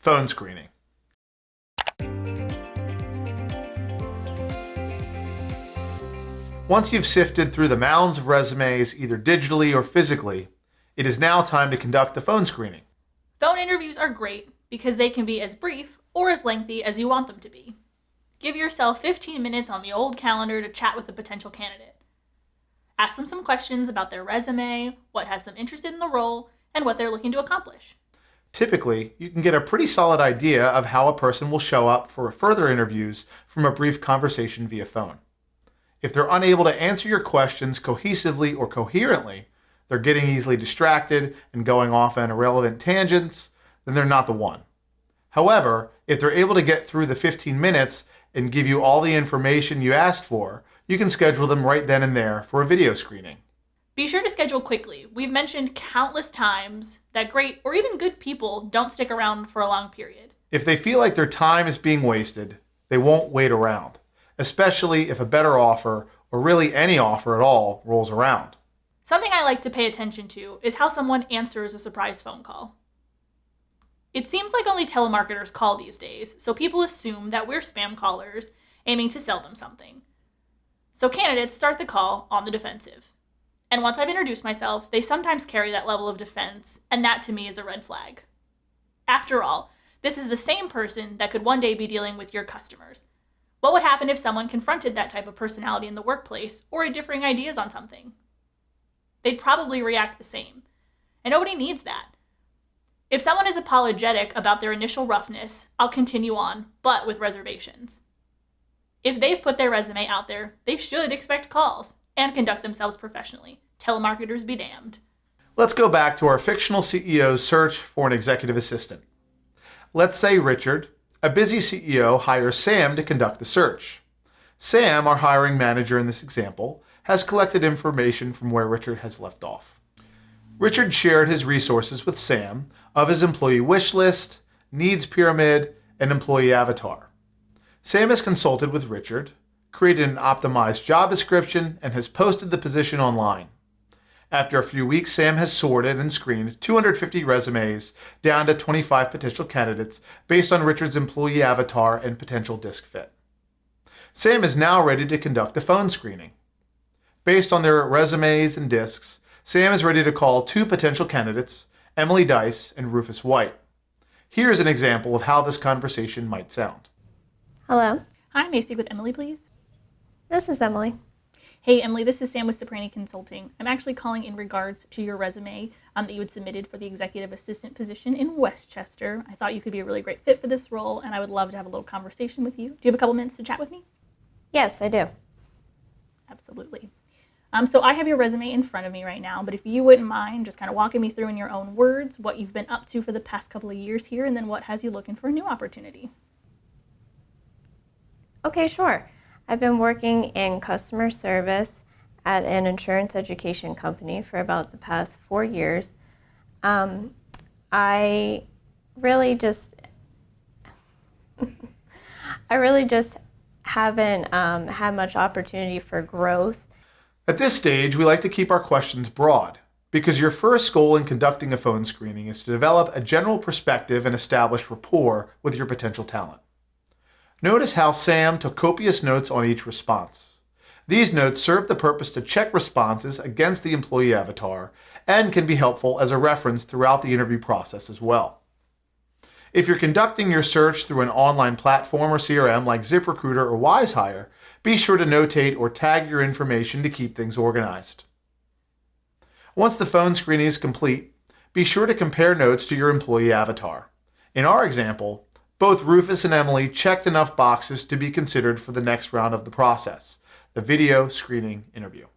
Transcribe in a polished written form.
phone screening. Once you've sifted through the mounds of resumes, either digitally or physically, it is now time to conduct a phone screening. Phone interviews are great because they can be as brief or as lengthy as you want them to be. Give yourself 15 minutes on the old calendar to chat with a potential candidate. Ask them some questions about their resume, what has them interested in the role, and what they're looking to accomplish. Typically, you can get a pretty solid idea of how a person will show up for further interviews from a brief conversation via phone. If they're unable to answer your questions cohesively or coherently, they're getting easily distracted and going off on irrelevant tangents, then they're not the one. However, if they're able to get through the 15 minutes and give you all the information you asked for, you can schedule them right then and there for a video screening. Be sure to schedule quickly. We've mentioned countless times that great or even good people don't stick around for a long period. If they feel like their time is being wasted, they won't wait around, especially if a better offer, or really any offer at all, rolls around. Something I like to pay attention to is how someone answers a surprise phone call. It seems like only telemarketers call these days, so people assume that we're spam callers aiming to sell them something. So candidates start the call on the defensive. And once I've introduced myself, they sometimes carry that level of defense, and that to me is a red flag. After all, this is the same person that could one day be dealing with your customers. What would happen if someone confronted that type of personality in the workplace or had differing ideas on something? They'd probably react the same. And nobody needs that. If someone is apologetic about their initial roughness, I'll continue on, but with reservations. If they've put their resume out there, they should expect calls and conduct themselves professionally. Telemarketers be damned. Let's go back to our fictional CEO's search for an executive assistant. Let's say Richard, a busy CEO, hires Sam to conduct the search. Sam, our hiring manager in this example, has collected information from where Richard has left off. Richard shared his resources with Sam of his employee wish list, needs pyramid, and employee avatar. Sam has consulted with Richard, created an optimized job description, and has posted the position online. After a few weeks, Sam has sorted and screened 250 resumes down to 25 potential candidates based on Richard's employee avatar and potential disc fit. Sam is now ready to conduct a phone screening. Based on their resumes and discs, Sam is ready to call two potential candidates, Emily Dice and Rufus White. Here's an example of how this conversation might sound. Hello, Hi, may I speak with Emily, please? this is Emily. Hey, Emily, this is Sam with Ciprani Consulting. I'm actually calling in regards to your resume that you had submitted for the executive assistant position in Westchester. I thought you could be a really great fit for this role, and I would love to have a little conversation with you. Do you have a couple minutes to chat with me? Yes, I do. Absolutely. So I have your resume in front of me right now, but if you wouldn't mind just kind of walking me through in your own words what you've been up to for the past couple of years here, and then what has you looking for a new opportunity. Okay, sure. I've been working in customer service at an insurance education company for about the past 4 years. I really just haven't had much opportunity for growth. At this stage, we like to keep our questions broad, because your first goal in conducting a phone screening is to develop a general perspective and establish rapport with your potential talent. Notice how Sam took copious notes on each response. These notes serve the purpose to check responses against the employee avatar and can be helpful as a reference throughout the interview process as well. If you're conducting your search through an online platform or CRM like ZipRecruiter or WiseHire, be sure to notate or tag your information to keep things organized. Once the phone screening is complete, be sure to compare notes to your employee avatar. In our example, both Rufus and Emily checked enough boxes to be considered for the next round of the process, the video screening interview.